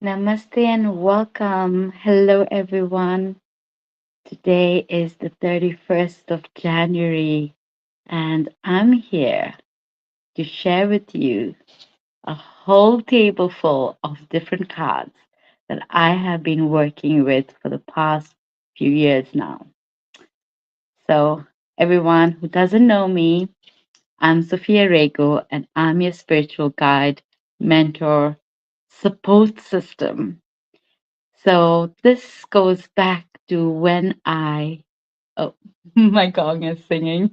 Namaste and welcome. Hello, everyone. Today is the 31st of January, and I'm here to share with you a whole table full of different cards that I have been working with for the past few years now. So, everyone who doesn't know me, I'm Sophia Rego, and I'm your spiritual guide, mentor, support system. So this goes back to when oh, my gong is singing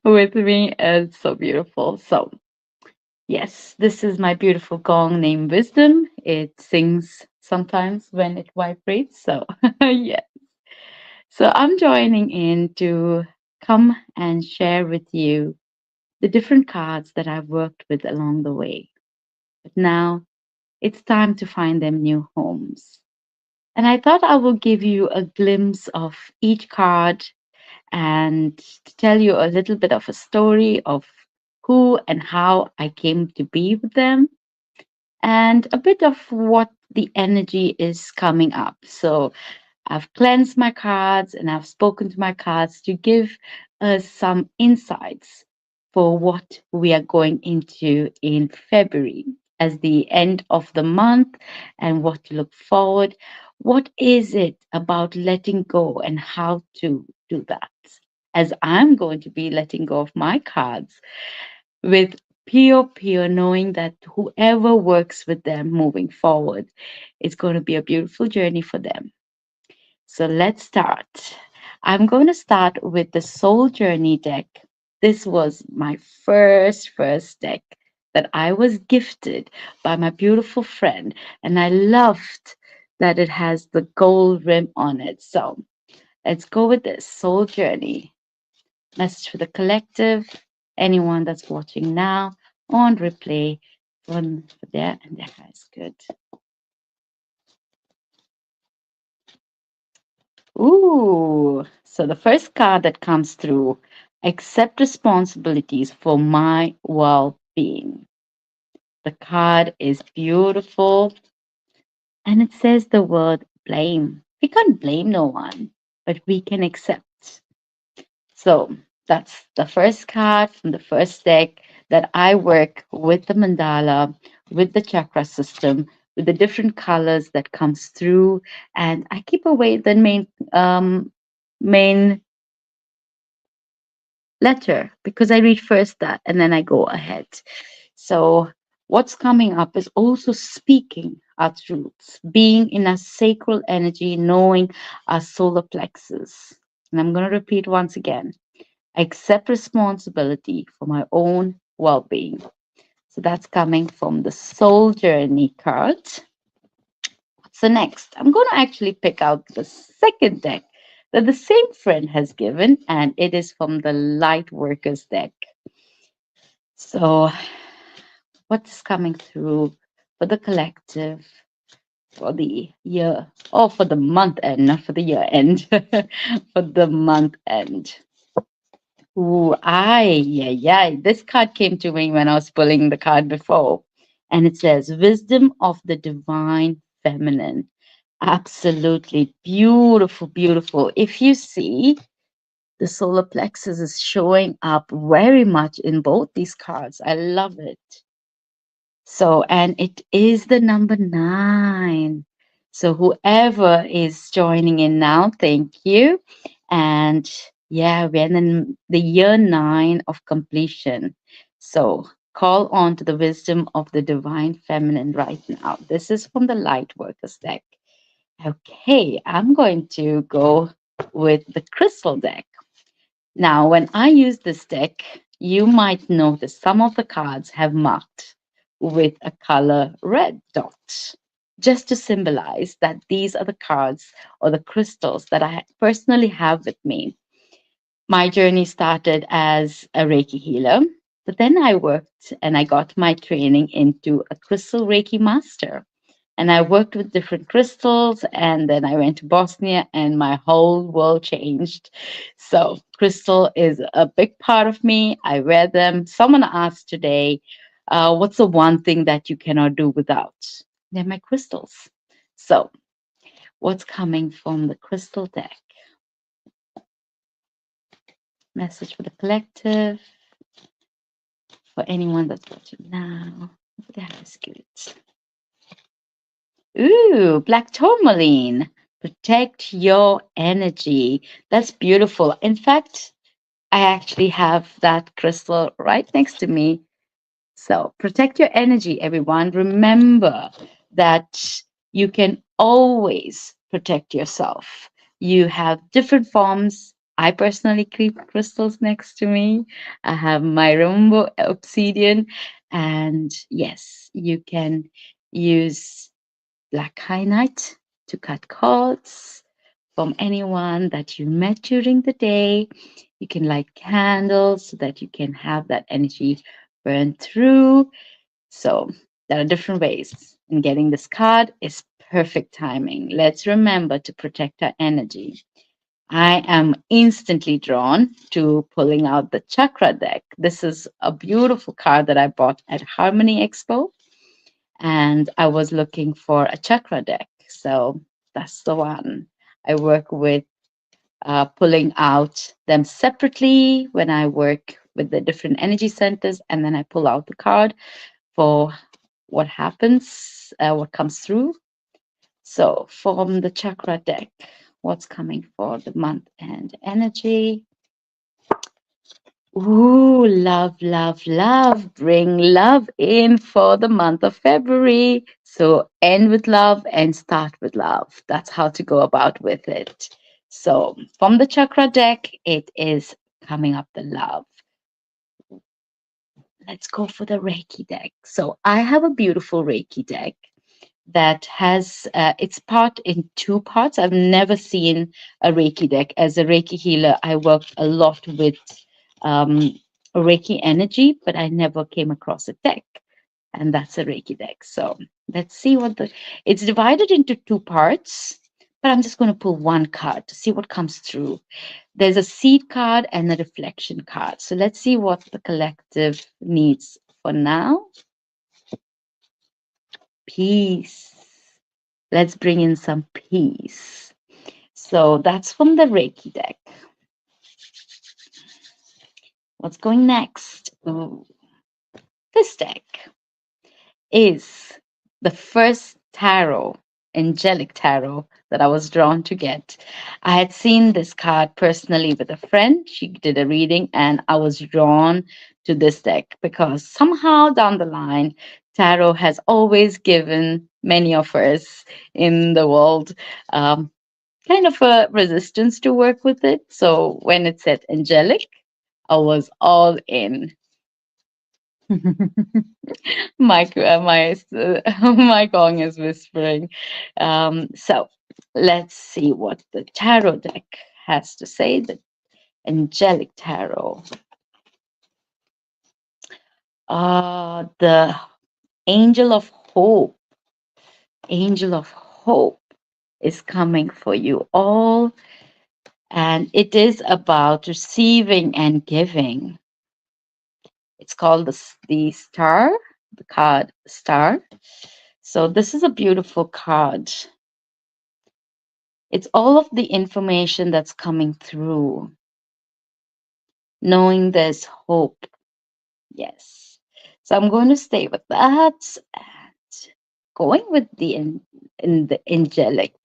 with me. It's so beautiful. So, yes, this is my beautiful gong named Wisdom. It sings sometimes when it vibrates. So, yeah. So, I'm joining in to come and share with you the different cards that I've worked with along the way. But now it's time to find them new homes. And I thought I will give you a glimpse of each card and to tell you a little bit of a story of who and how I came to be with them and a bit of what the energy is coming up. So I've cleansed my cards and I've spoken to my cards to give us some insights for what we are going into in February as the end of the month and what to look forward. What is it about letting go and how to do that? As I'm going to be letting go of my cards with pure knowing that whoever works with them moving forward, it's going to be a beautiful journey for them. So let's start. I'm going to start with the Soul Journey deck. This was my first deck that I was gifted by my beautiful friend, and I loved that it has the gold rim on it. So let's go with this Soul Journey. Message for the collective, anyone that's watching now on replay for there and there is good. Ooh, so the first card that comes through, accept responsibilities for my well being. The card is beautiful and it says the word blame. We can't blame no one, but we can accept. So that's the first card from the first deck that I work with the mandala, with the chakra system, with the different colors that comes through, and I keep away the main letter because I read first that and then I go ahead. So, what's coming up is also speaking our truths, being in a sacral energy, knowing our solar plexus. And I'm going to repeat once again, accept responsibility for my own well being. So, that's coming from the Soul Journey card. So next, I'm going to actually pick out the second deck that the same friend has given, and it is from the Light Workers deck. So, what's coming through for the collective for the year, or for the month end, not for the year end, for the month end? Ooh, yeah. This card came to me when I was pulling the card before, and it says Wisdom of the Divine Feminine. Absolutely beautiful. If you see, the solar plexus is showing up very much in both these cards. I love it. So, and it is the number 9. So, whoever is joining in now, thank you. And yeah, we're in the year 9 of completion. So, call on to the wisdom of the divine feminine right now. This is from the Light Workers deck. Okay, I'm going to go with the crystal deck. Now, when I use this deck, you might notice some of the cards have marked with a color red dot, just to symbolize that these are the cards or the crystals that I personally have with me. My journey started as a Reiki healer, but then I worked and I got my training into a crystal Reiki master, and I worked with different crystals. And then I went to Bosnia, and my whole world changed. So, crystal is a big part of me. I wear them. Someone asked today, what's the one thing that you cannot do without? They're my crystals. So, what's coming from the crystal deck? Message for the collective, for anyone that's watching now. That is good. Ooh, black tourmaline. Protect your energy. That's beautiful. In fact, I actually have that crystal right next to me. So protect your energy, everyone. Remember that you can always protect yourself. You have different forms. I personally keep crystals next to me. I have my rainbow obsidian. And yes, you can use black kyanite to cut cords from anyone that you met during the day. You can light candles so that you can have that energy burn through. So there are different ways. And getting this card is perfect timing. Let's remember to protect our energy. I am instantly drawn to pulling out the chakra deck. This is a beautiful card that I bought at Harmony Expo, and I was looking for a chakra deck. So that's the one. I work with pulling out them separately when I work with the different energy centers, and then I pull out the card for what happens, what comes through. So, from the chakra deck, what's coming for the month and energy? Ooh, love, love, love. Bring love in for the month of February. So end with love and start with love. That's how to go about with it. So from the chakra deck, it is coming up the love. Let's go for the Reiki deck. So I have a beautiful Reiki deck that has its part in two parts. I've never seen a Reiki deck. As a Reiki healer, I work a lot with um, Reiki energy, but I never came across a deck, and that's a Reiki deck. So let's see what the. It's divided into two parts, but I'm just going to pull one card to see what comes through. There's a seed card and a reflection card. So let's see what the collective needs for now. Peace. Let's bring in some peace. So that's from the Reiki deck. What's going next? Ooh, this deck is the first tarot, angelic tarot, that I was drawn to get. I had seen this card personally with a friend. She did a reading, and I was drawn to this deck because somehow down the line, tarot has always given many of us in the world kind of a resistance to work with it. So when it said angelic, I was all in. My gong is whispering. So let's see what the tarot deck has to say. The angelic tarot. The angel of hope. Angel of hope is coming for you all, and it is about receiving and giving. It's called the star, the card star. So this is a beautiful card. It's all of the information that's coming through, knowing there's hope. Yes. So I'm going to stay with that and going with in the angelic.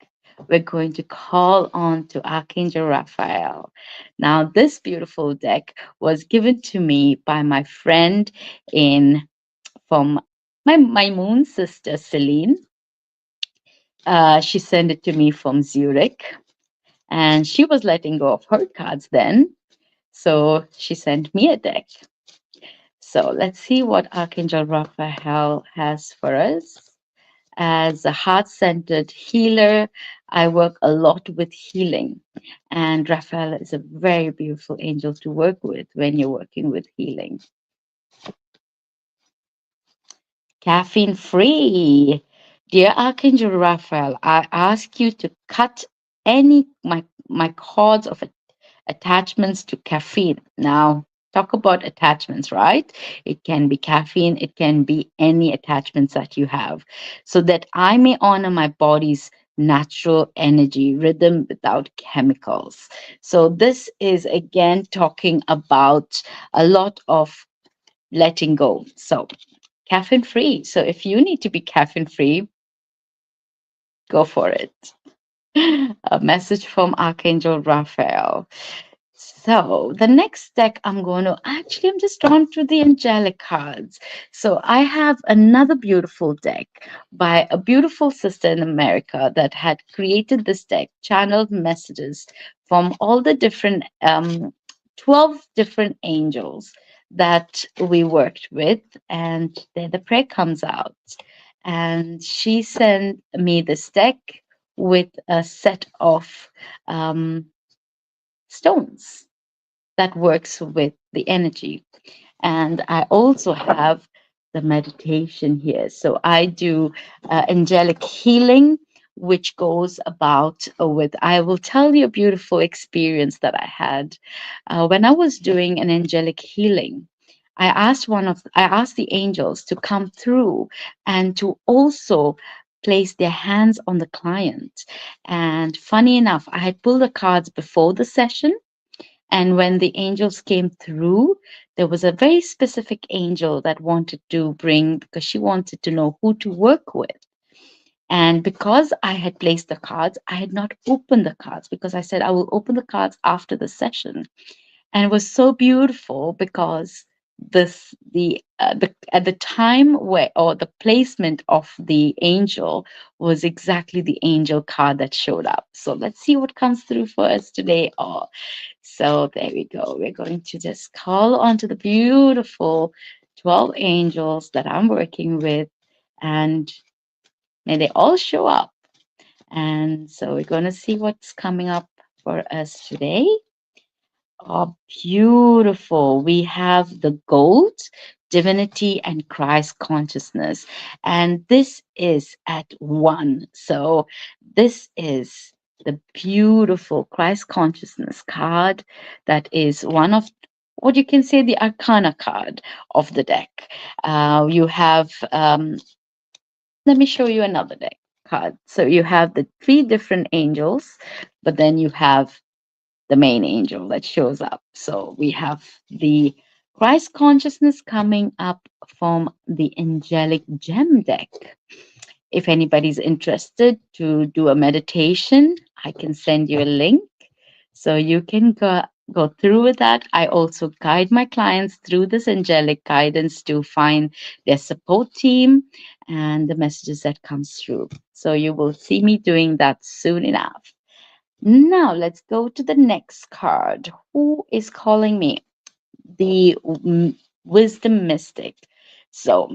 We're going to call on to Archangel Raphael. Now, this beautiful deck was given to me by my friend in from my moon sister Celine. She sent it to me from Zurich, and she was letting go of her cards then. So she sent me a deck. So let's see what Archangel Raphael has for us. As a heart centered healer, I work a lot with healing. And Raphael is a very beautiful angel to work with when you're working with healing. Caffeine free. Dear Archangel Raphael, I ask you to cut any my cords of attachments to caffeine. Now, talk about attachments, right? It can be caffeine, it can be any attachments that you have, so that I may honor my body's natural energy rhythm without chemicals. So, this is again talking about a lot of letting go. So, caffeine free. So, if you need to be caffeine free, go for it. A message from Archangel Raphael. So the next deck I'm going to actually, I'm just drawn to the angelic cards. So I have another beautiful deck by a beautiful sister in America that had created this deck, channeled messages from all the different 12 different angels that we worked with. And then the prayer comes out. And she sent me this deck with a set of um, stones that works with the energy. And I also have the meditation here. So I do angelic healing, which goes about with, I will tell you a beautiful experience that I had when I was doing an angelic healing. I asked the angels to come through and to also place their hands on the client. And funny enough, I had pulled the cards before the session, and when the angels came through, there was a very specific angel that wanted to bring, because she wanted to know who to work with. And because I had placed the cards, I had not opened the cards because I said I will open the cards after the session. And it was so beautiful because the at the time where, or the placement of the angel was exactly the angel card that showed up. So let's see what comes through for us today. Oh, so there we go. We're going to just call onto the beautiful 12 angels that I'm working with, and may they all show up. And so we're going to see what's coming up for us today. Oh, beautiful. We have the gold, divinity, and Christ consciousness. And this is at one. So this is the beautiful Christ consciousness card that is one of what you can say the arcana card of the deck. You have, let me show you another deck card. So you have the three different angels, but then you have the main angel that shows up. So we have the Christ consciousness coming up from the angelic gem deck. If anybody's interested to do a meditation, I can send you a link so you can go through with that. I also guide my clients through this angelic guidance to find their support team and the messages that comes through. So you will see me doing that soon enough. Now let's go to the next card. Who is calling me? The Wisdom Mystic. So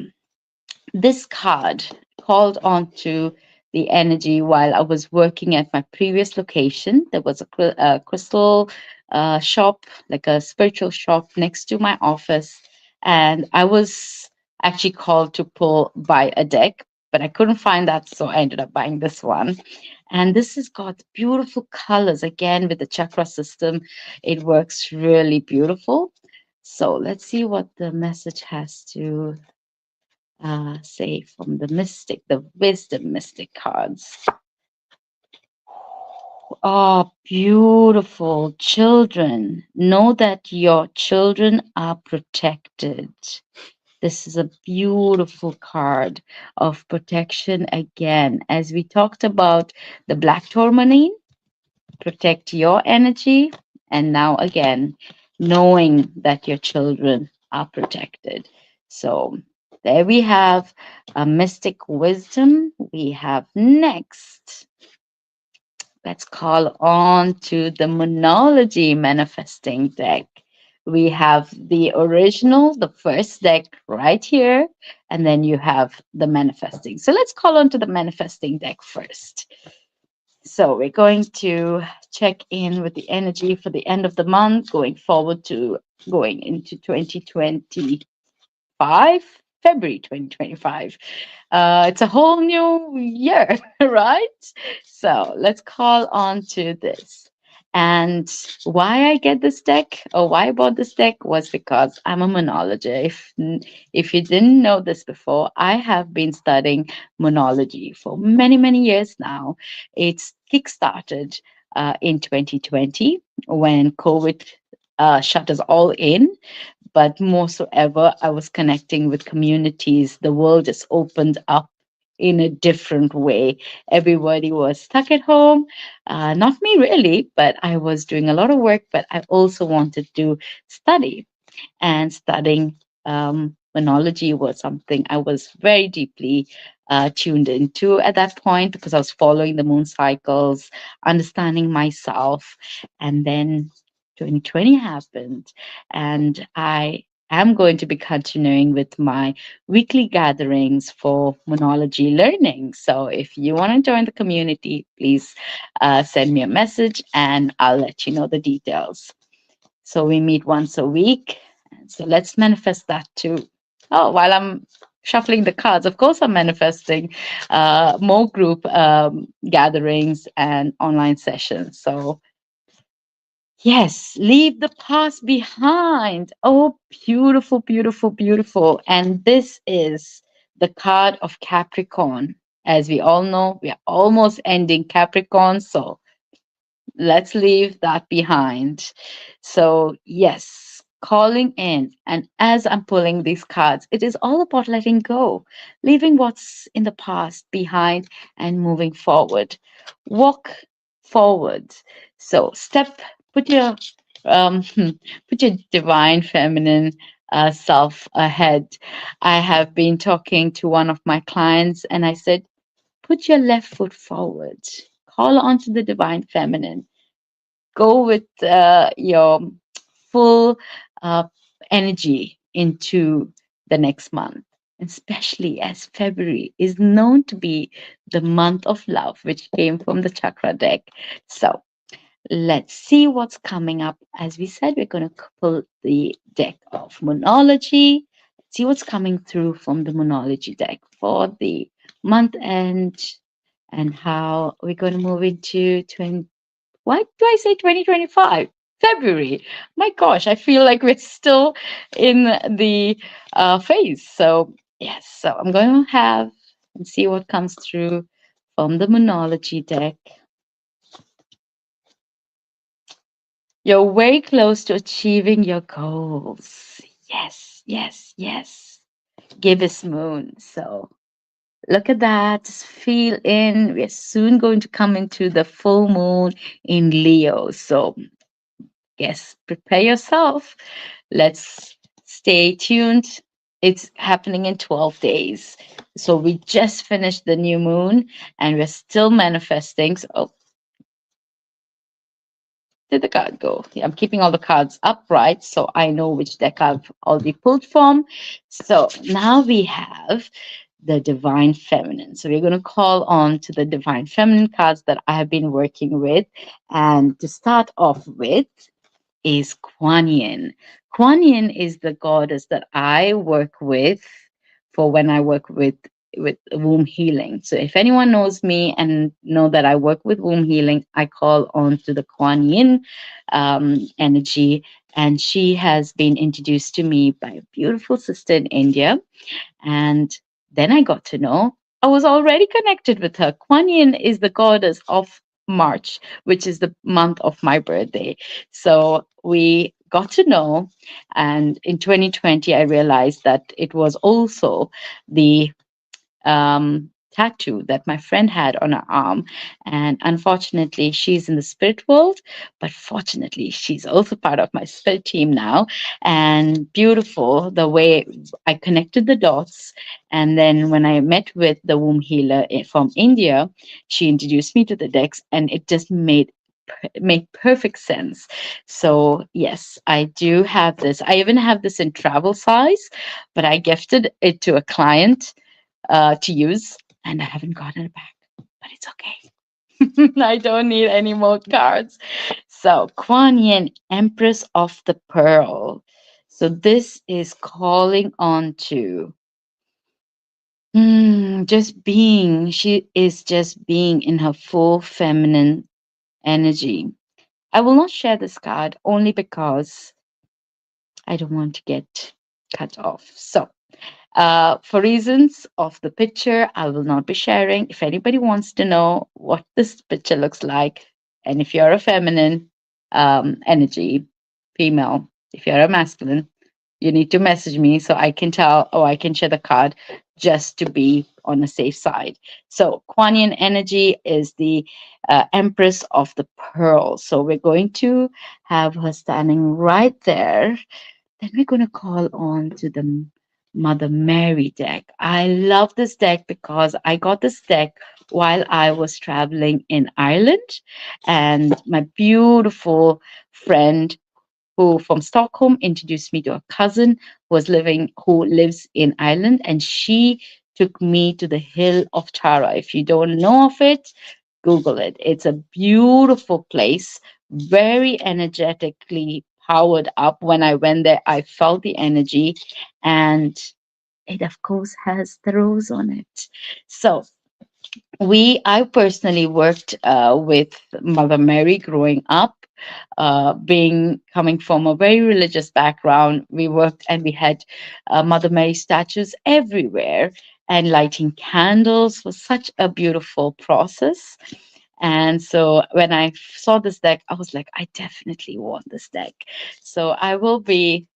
this card called on to the energy while I was working at my previous location. There was a crystal shop, like a spiritual shop next to my office. And I was actually called to buy a deck, but I couldn't find that. So I ended up buying this one. And this has got beautiful colors again with the chakra system. It works really beautiful. So let's see what the message has to say from the mystic, the wisdom mystic cards. Oh, beautiful children. Know that your children are protected. This is a beautiful card of protection again. As we talked about the black tourmaline, protect your energy. And now again, knowing that your children are protected. So there we have a mystic wisdom. We have next. Let's call on to the Monology manifesting deck. We have the original, the first deck right here, and then you have the manifesting. So let's call on to the manifesting deck first. So we're going to check in with the energy for the end of the month, going forward to going into 2025, February 2025. It's a whole new year, right? So let's call on to this. And why I get this deck or why I bought this deck was because I'm a monologist. If you didn't know this before, I have been studying monology for many, many years now. It's kickstarted in 2020 when COVID shut us all in, but more so ever, I was connecting with communities. The world just opened up in a different way. Everybody was stuck at home. Not me really, but I was doing a lot of work, but I also wanted to study. And studying phonology was something I was very deeply tuned into at that point because I was following the moon cycles, understanding myself. And then 2020 happened, and I am going to be continuing with my weekly gatherings for monology learning. So if you want to join the community, please send me a message and I'll let you know the details. So we meet once a week. So let's manifest that too. Oh, while I'm shuffling the cards, of course, I'm manifesting more group gatherings and online sessions. So, yes, leave the past behind. Oh, beautiful, beautiful, beautiful. And this is the card of Capricorn. As we all know, we are almost ending Capricorn. So, let's leave that behind. So, yes, calling in. And as I'm pulling these cards, it is all about letting go, leaving what's in the past behind and moving forward. Walk forward. So, put your put your divine feminine self ahead. I have been talking to one of my clients and I said, put your left foot forward. Call onto the divine feminine, go with your full uh, energy into the next month, especially as February is known to be the month of love, which came from the chakra deck. So let's see what's coming up. As we said, we're going to pull the deck of Monology, see what's coming through from the Monology deck for the month end and how we're going to move into why do I say 2025? February. My gosh, I feel like we're still in the phase. So, yes, so I'm going to have and see what comes through from the Monology deck. You're very close to achieving your goals. Yes, yes, yes. Gibbous moon. So, look at that. Just feel in. We're soon going to come into the full moon in Leo. So, yes, prepare yourself. Let's stay tuned. It's happening in 12 days. So we just finished the new moon and we're still manifesting. So, oh, did the card go? Yeah, I'm keeping all the cards upright so I know which deck I've already pulled from. So now we have the Divine Feminine. So we're going to call on to the Divine Feminine cards that I have been working with. And to start off with, is Kuan Yin. Kuan Yin is the goddess that I work with for when I work with womb healing. So if anyone knows me and know that I work with womb healing, I call on to the Kuan Yin energy. And she has been introduced to me by a beautiful sister in India. And then I got to know I was already connected with her. Kuan Yin is the goddess of March, which is the month of my birthday. So we got to know. And in 2020, I realized that it was also the tattoo that my friend had on her arm. And unfortunately, she's in the spirit world, but fortunately, she's also part of my spirit team now. And beautiful the way I connected the dots. And then when I met with the womb healer from India, she introduced me to the decks, and it just made perfect sense. So yes, I do have this. I even have this in travel size, but I gifted it to a client to use, and I haven't gotten it back, but it's okay. I don't need any more cards. So, Kuan Yin, Empress of the Pearl. So, this is calling on to just being. She is just being in her full feminine energy. I will not share this card only because I don't want to get cut off. So, for reasons of the picture, I will not be sharing. If anybody wants to know what this picture looks like, and if you're a feminine energy, female, if you're a masculine, you need to message me so I can tell, or I can share the card just to be on the safe side. So, Kuan Yin energy is the Empress of the Pearl. So, we're going to have her standing right there. Then we're going to call on to the Mother Mary deck. I love this deck because I got this deck while I was traveling in Ireland, and my beautiful friend who from Stockholm introduced me to a cousin who lives in Ireland, and she took me to the Hill of Tara. If you don't know of it, Google it. It's a beautiful place, very energetically powered up. When I went there, I felt the energy, and it of course has the rose on it. So I personally worked with Mother Mary growing up. Being coming from a very religious background, we worked and we had Mother Mary statues everywhere, and lighting candles was such a beautiful process. And so when I saw this deck, I was like, I definitely want this deck. So I will be.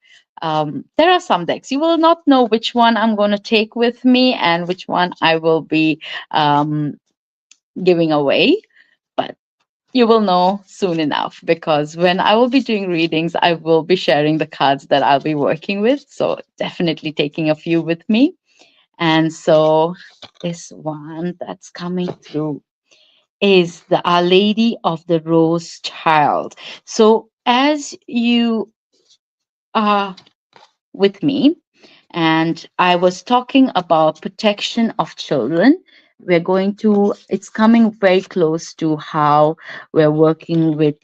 There are some decks. You will not know which one I'm going to take with me and which one I will be um, giving away, but you will know soon enough because when I will be doing readings, I will be sharing the cards that I'll be working with. So definitely taking a few with me. And so this one that's coming through is the Our Lady of the Rose Child. So as you are with me, and I was talking about protection of children. It's coming very close to how we're working with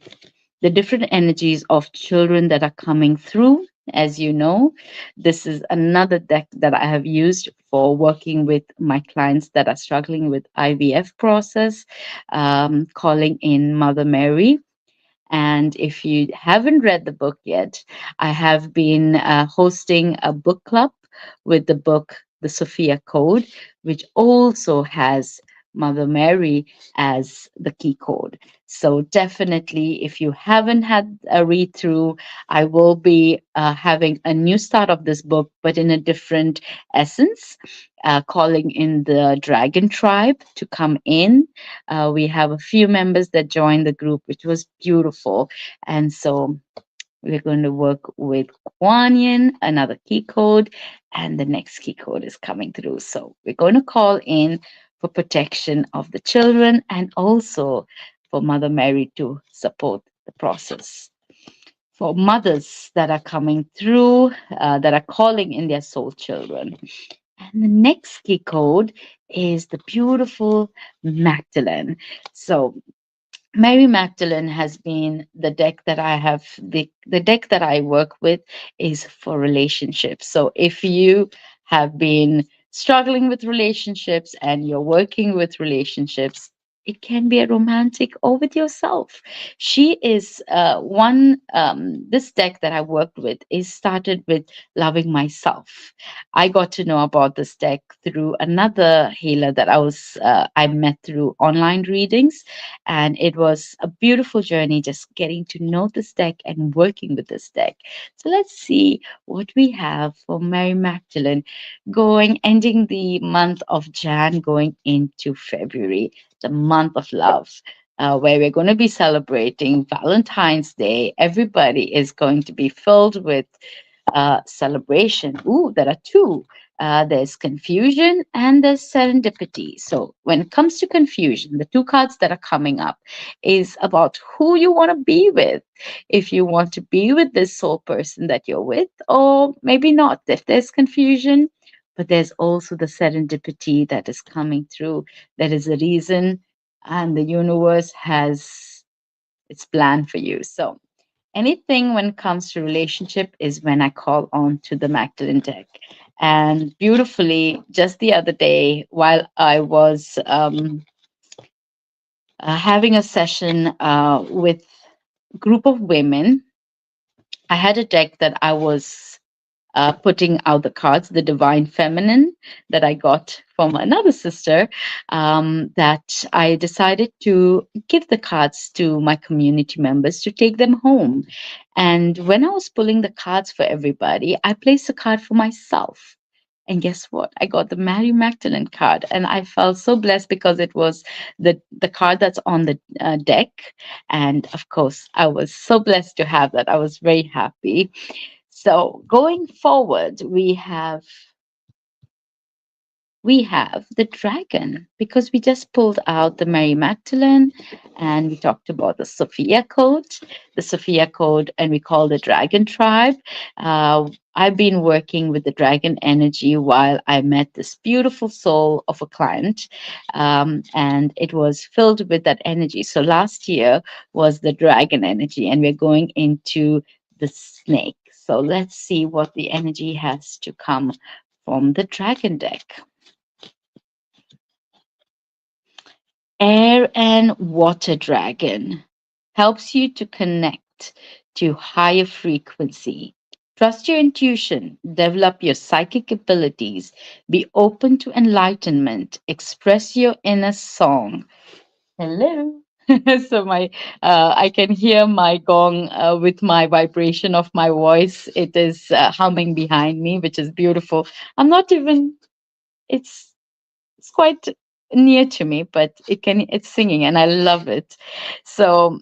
the different energies of children that are coming through. As you know, this is another deck that I have used for working with my clients that are struggling with IVF process, calling in Mother Mary. And if you haven't read the book yet, I have been hosting a book club with the book, The Sophia Code, which also has Mother Mary as the key code. So, definitely, if you haven't had a read through, I will be having a new start of this book, but in a different essence, calling in the Dragon Tribe to come in. We have a few members that joined the group, which was beautiful. And so we're going to work with Kuan Yin, another key code, and the next key code is coming through. So we're going to call in for protection of the children and also for Mother Mary to support the process. For mothers that are coming through, that are calling in their soul children. And the next key code is the beautiful Magdalene. So Mary Magdalene has been the deck that I work with is for relationships. So if you have been struggling with relationships and you're working with relationships, it can be a romantic or with yourself. She is this deck that I worked with is started with loving myself. I got to know about this deck through another healer that I met through online readings, and it was a beautiful journey just getting to know this deck and working with this deck. So let's see what we have for Mary Magdalene ending the month of Jan, going into February, the month of love. Where we're going to be celebrating Valentine's Day. Everybody is going to be filled with celebration. Ooh, there are two. There's confusion and there's serendipity. So when it comes to confusion, the two cards that are coming up is about who you want to be with. If you want to be with this soul person that you're with, or maybe not. If there's confusion, but there's also the serendipity that is coming through. There is a reason, and the universe has its plan for you. So anything when it comes to relationship is when I call on to the Magdalene deck. And beautifully, just the other day, while I was having a session with group of women. I had a deck that I was putting out the cards, the Divine Feminine that I got from another sister, that I decided to give the cards to my community members to take them home. And when I was pulling the cards for everybody, I placed a card for myself. And guess what? I got the Mary Magdalene card, and I felt so blessed because it was the card that's on the deck. And of course, I was so blessed to have that. I was very happy. So going forward, we have the dragon because we just pulled out the Mary Magdalene and we talked about the Sophia code, and we call the dragon tribe. I've been working with the dragon energy while I met this beautiful soul of a client, and it was filled with that energy. So last year was the dragon energy, and we're going into the snake. So let's see what the energy has to come from the dragon deck. Air and water dragon helps you to connect to higher frequency. Trust your intuition, develop your psychic abilities, be open to enlightenment, express your inner song. Hello. So my I can hear my gong with my vibration of my voice. It is humming behind me, which is beautiful. I'm not even. It's it's quite near to me, but it's singing and I love it. So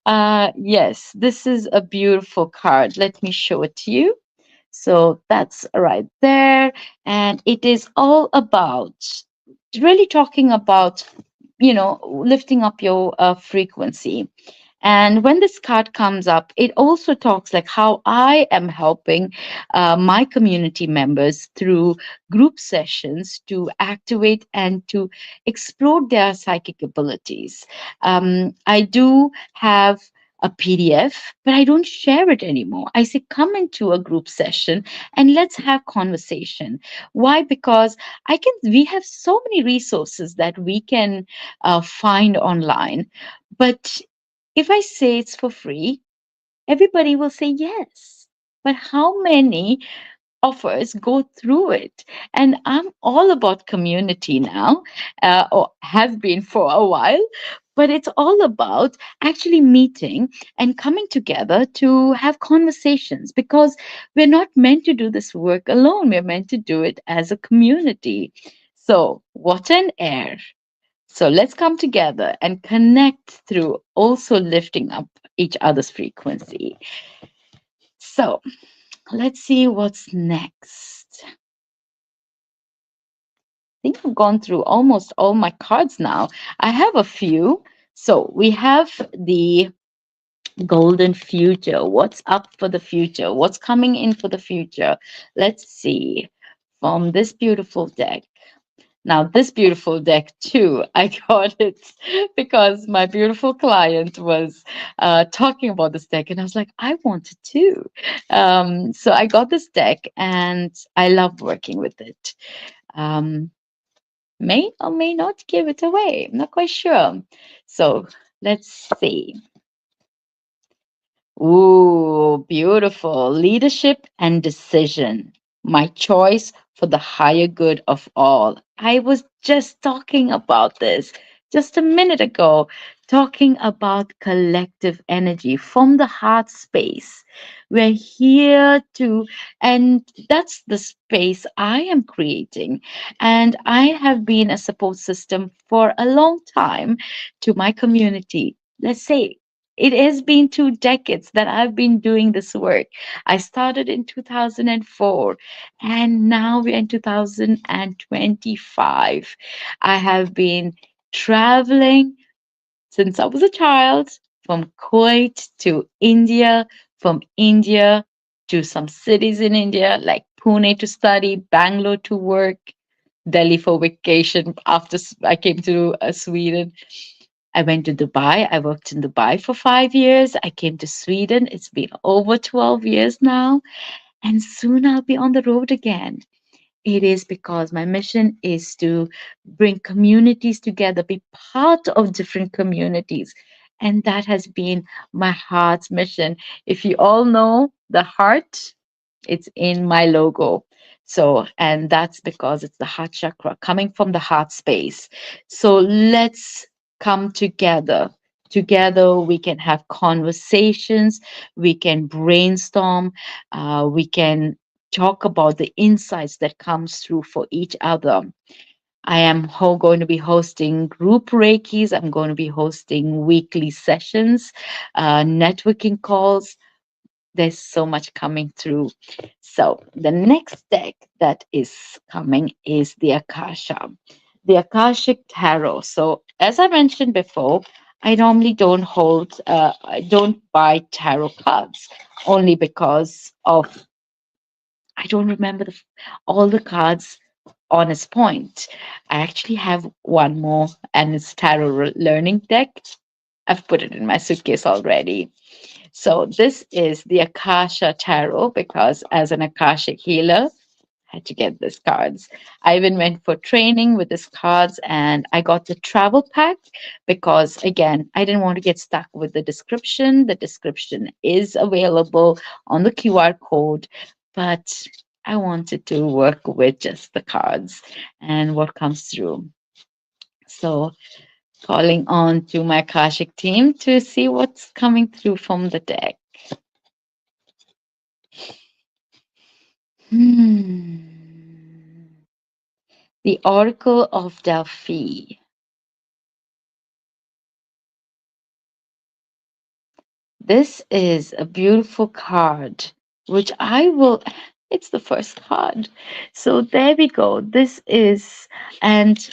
yes, this is a beautiful card. Let me show it to you. So that's right there. And it is all about really talking about, lifting up your frequency. And when this card comes up, it also talks like how I am helping my community members through group sessions to activate and to explore their psychic abilities. I do have a PDF, but I don't share it anymore. I say, come into a group session and let's have conversation. Why? Because we have so many resources that we can find online. But if I say it's for free, everybody will say yes. But how many of us go through it? And I'm all about community now, or have been for a while. But it's all about actually meeting and coming together to have conversations because we're not meant to do this work alone. We're meant to do it as a community. So, water and air. So let's come together and connect through also lifting up each other's frequency. So let's see what's next. I think I've gone through almost all my cards now. I have a few. So we have the golden future. What's up for the future? What's coming in for the future? Let's see from this beautiful deck. Now, this beautiful deck too, I got it because my beautiful client was talking about this deck, and I was like, I want it too. So I got this deck, and I love working with it. Um, may or may not give it away. I'm not quite sure. So let's see. Ooh, beautiful. Leadership and decision. My choice for the higher good of all. I was just talking about this just a minute ago, talking about collective energy from the heart space. We're here to, and that's the space I am creating. And I have been a support system for a long time to my community. Let's say it has been 2 decades that I've been doing this work. I started in 2004 and now we're in 2025. I have been traveling since I was a child from Kuwait to India, from India to some cities in India like Pune to study, Bangalore to work, Delhi for vacation after I came to Sweden. I went to Dubai. I worked in Dubai for 5 years. I came to Sweden. It's been over 12 years now. And soon I'll be on the road again. It is because my mission is to bring communities together, be part of different communities, And that has been my heart's mission. If you all know the heart, it's in my logo. So, and that's because it's the heart chakra coming from the heart space. So let's come together. Together, we can have conversations, we can brainstorm, we can talk about the insights that comes through for each other. I am going to be hosting group Reikis. I'm going to be hosting weekly sessions, networking calls. There's so much coming through. So the next deck that is coming is the Akasha, the Akashic Tarot. So as I mentioned before, I normally I don't buy tarot cards only because of I don't remember all the cards on its point. I actually have one more, and it's tarot learning deck. I've put it in my suitcase already. So this is the Akasha Tarot because as an Akashic healer, I had to get these cards. I even went for training with these cards and I got the travel pack because again, I didn't want to get stuck with the description. The description is available on the QR code, but I wanted to work with just the cards and what comes through. So calling on to my Akashic team to see what's coming through from the deck. Hmm. The Oracle of Delphi. This is a beautiful card, which I will. It's the first card. So there we go. This is, and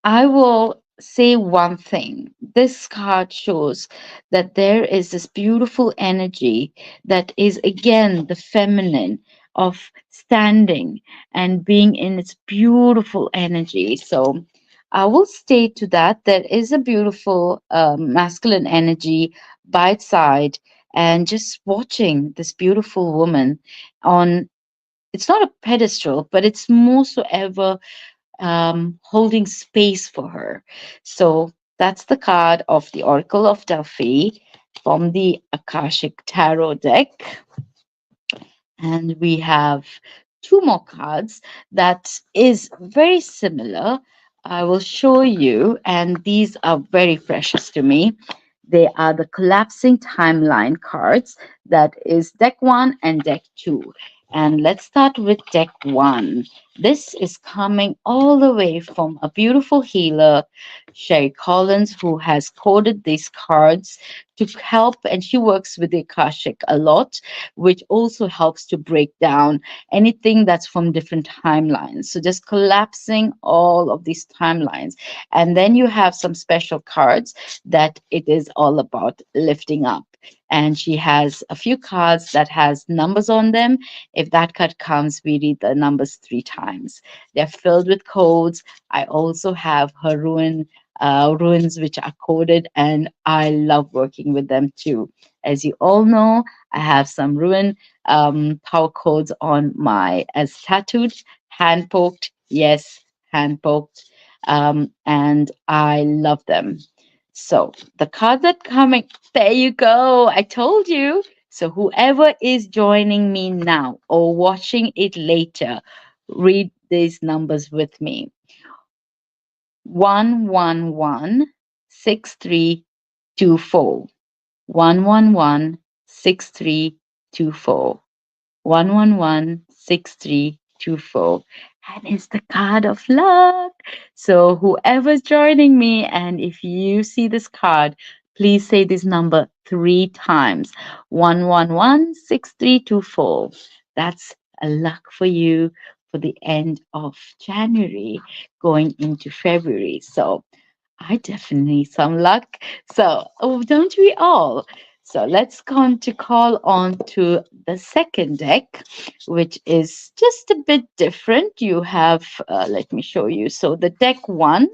I will say one thing. This card shows that there is this beautiful energy that is, again, the feminine of standing and being in its beautiful energy. So I will state to that there is a beautiful masculine energy by its side, and just watching this beautiful woman on, it's not a pedestal, but it's more so ever holding space for her. So that's the card of the Oracle of Delphi from the Akashic Tarot deck. And we have two more cards that is very similar. I will show you, and these are very precious to me. They are the collapsing timeline cards. That is deck one and deck two. And let's start with deck one. This is coming all the way from a beautiful healer, Sherry Collins, who has coded these cards to help, and she works with the Akashic a lot, which also helps to break down anything that's from different timelines. So just collapsing all of these timelines. And then you have some special cards that it is all about lifting up. And she has a few cards that has numbers on them. If that card comes, we read the numbers 3 times. They're filled with codes. I also have her ruins which are coded, and I love working with them too. As you all know, I have some ruin power codes on my as tattooed, hand poked, yes, hand poked, and I love them. So the card that coming, there you go. I told you. So whoever is joining me now or watching it later, read these numbers with me. 1116324. 1116324. 1116324. And it's the card of luck. So whoever's joining me, and if you see this card, please say this number 3 times. 1116324. That's a luck for you for the end of January going into February. So I definitely need some luck. So, oh, don't we all? So let's go on to call on to the second deck, which is just a bit different. You have, let me show you. So the deck one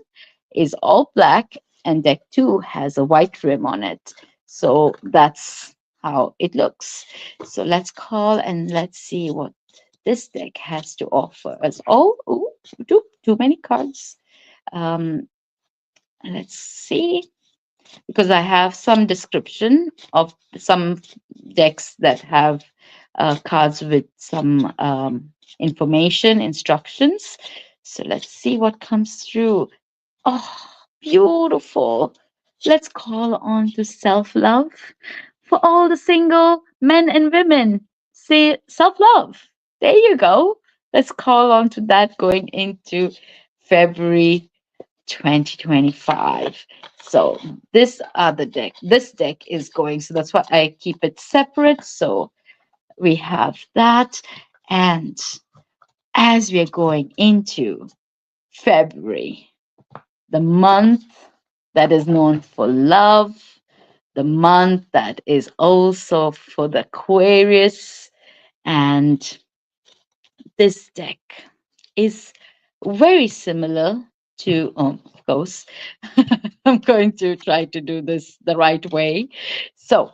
is all black, and deck two has a white rim on it. So that's how it looks. So let's call and let's see what this deck has to offer us. Oh, ooh, too many cards. Um, let's see. because I have some description of some decks that have cards with some information, instructions. So let's see what comes through. Oh, beautiful. Let's call on to self love for all the single men and women. Say self love. There you go. Let's call on to that going into February 2025. So this deck is going. So that's why I keep it separate. So we have that. And as we are going into February, the month that is known for love, the month that is also for the Aquarius. And this deck is very similar to, of course, I'm going to try to do this the right way. So,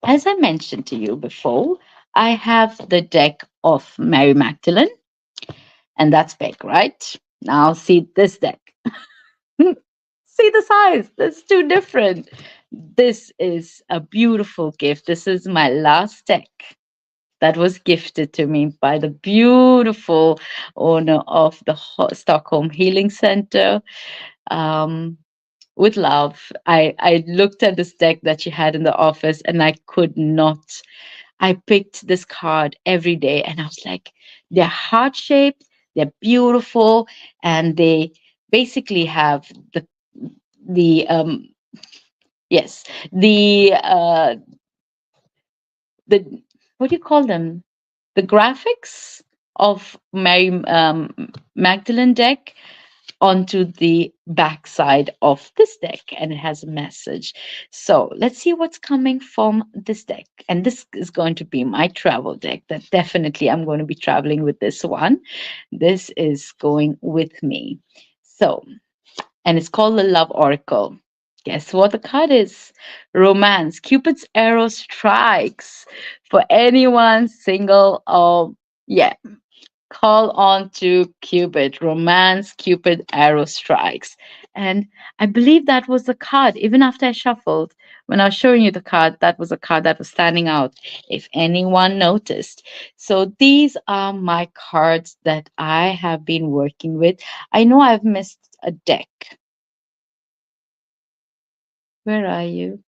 as I mentioned to you before, I have the deck of Mary Magdalene, and that's big, right? Now, see this deck. See the size, that's too different. This is a beautiful gift. This is my last deck that was gifted to me by the beautiful owner of the Stockholm Healing Center. Um, with love, I looked at this deck that she had in the office and I could not. I picked this card every day and I was like, they're heart shaped, they're beautiful, and they basically have the yes, the what do you call them? The graphics of Mary Magdalene deck onto the backside of this deck, and it has a message. So let's see what's coming from this deck. And this is going to be my travel deck that definitely I'm going to be traveling with this one. This is going with me. So, and it's called the Love Oracle. Guess what the card is? Romance. Cupid's arrow strikes for anyone single or yeah. Call on to Cupid. Romance, Cupid, arrow strikes. And I believe that was the card. Even after I shuffled, when I was showing you the card, that was a card that was standing out, if anyone noticed. So these are my cards that I have been working with. I know I've missed a deck. Where are you?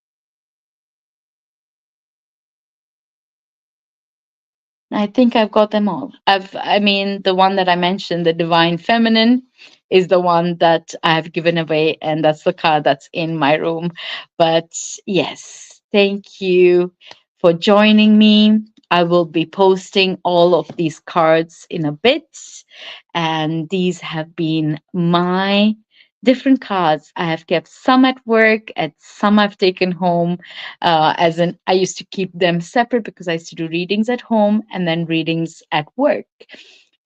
I think I've got them all. I mean, the one that I mentioned, the Divine Feminine, is the one that I've given away, and that's the card that's in my room. But yes, thank you for joining me. I will be posting all of these cards in a bit, and these have been my different cards. I have kept some at work, and some I've taken home as in I used to keep them separate because I used to do readings at home and then readings at work.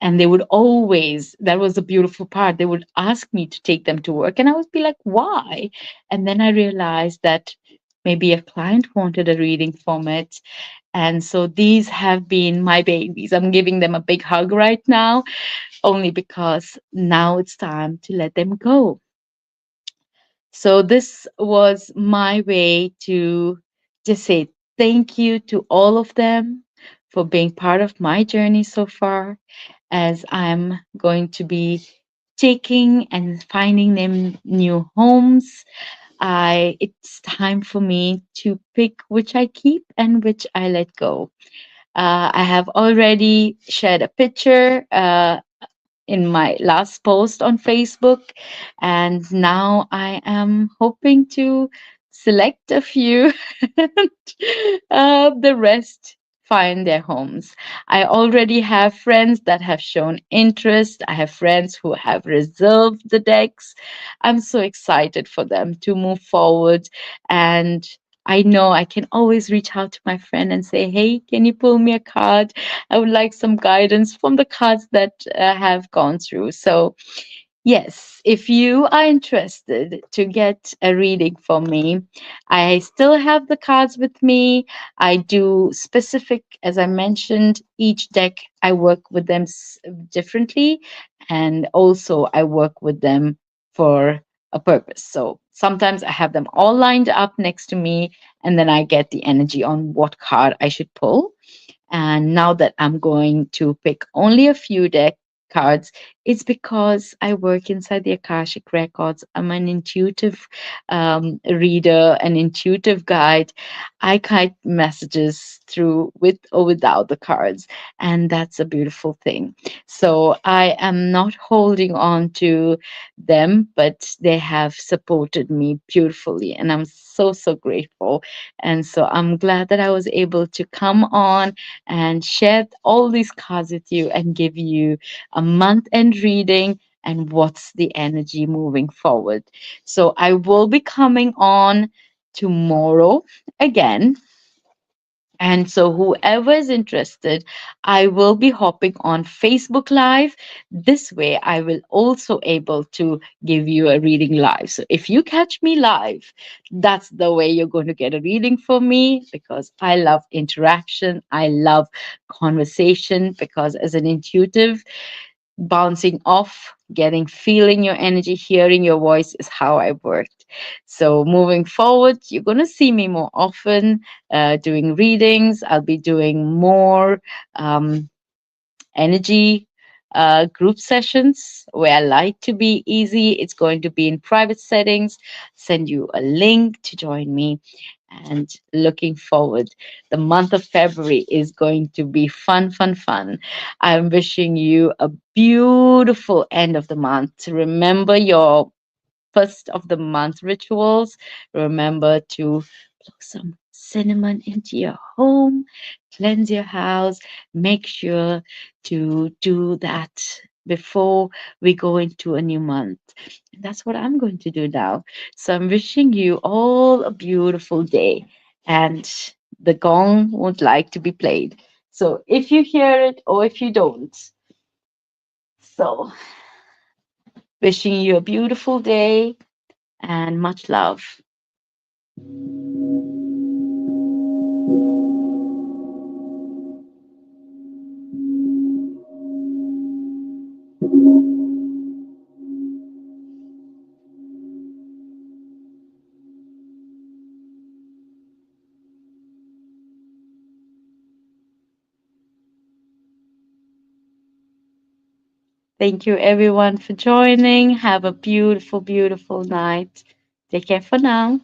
And they would always, that was the beautiful part, they would ask me to take them to work. And I would be like, why? And then I realized that maybe a client wanted a reading from it. And so these have been my babies. I'm giving them a big hug right now, only because now it's time to let them go. So this was my way to just say thank you to all of them for being part of my journey so far, as I'm going to be taking and finding them new homes. I It's time for me to pick which I keep and which I let go. I have already shared a picture in my last post on Facebook. And now I am hoping to select a few, and the rest find their homes. I already have friends that have shown interest. I have friends who have reserved the decks. I'm so excited for them to move forward. And I know I can always reach out to my friend and say, hey, can you pull me a card? I would like some guidance from the cards that have gone through. So, yes, if you are interested to get a reading from me, I still have the cards with me. I do specific, as I mentioned, each deck, I work with them differently. And also, I work with them for a purpose. So sometimes I have them all lined up next to me, and then I get the energy on what card I should pull. And now that I'm going to pick only a few deck cards, it's because I work inside the Akashic Records. I'm an intuitive reader, an intuitive guide. I guide messages through with or without the cards, and that's a beautiful thing. So I am not holding on to them, but they have supported me beautifully, and I'm so, so grateful. And so I'm glad that I was able to come on and share all these cards with you and give you a month end reading and what's the energy moving forward. So I will be coming on tomorrow again, and so, whoever is interested, I will be hopping on Facebook Live. This way, I will also able to give you a reading live. So, if you catch me live, that's the way you're going to get a reading from me, because I love interaction. I love conversation, because as an intuitive, bouncing off, getting, feeling your energy, hearing your voice is how I worked. So moving forward, you're going to see me more often doing readings. I'll be doing more um, energy group sessions where I like to be easy. It's going to be in private settings. Send you a link to join me, and looking forward. The month of February is going to be fun, fun, fun. I'm wishing you a beautiful end of the month. Remember your first of the month rituals. Remember to blow some cinnamon into your home, cleanse your house. Make sure to do that before we go into a new month. And that's what I'm going to do now. So I'm wishing you all a beautiful day. And the gong would like to be played. So if you hear it or if you don't, so wishing you a beautiful day and much love. Thank you, everyone, for joining. Have a beautiful, beautiful night. Take care for now.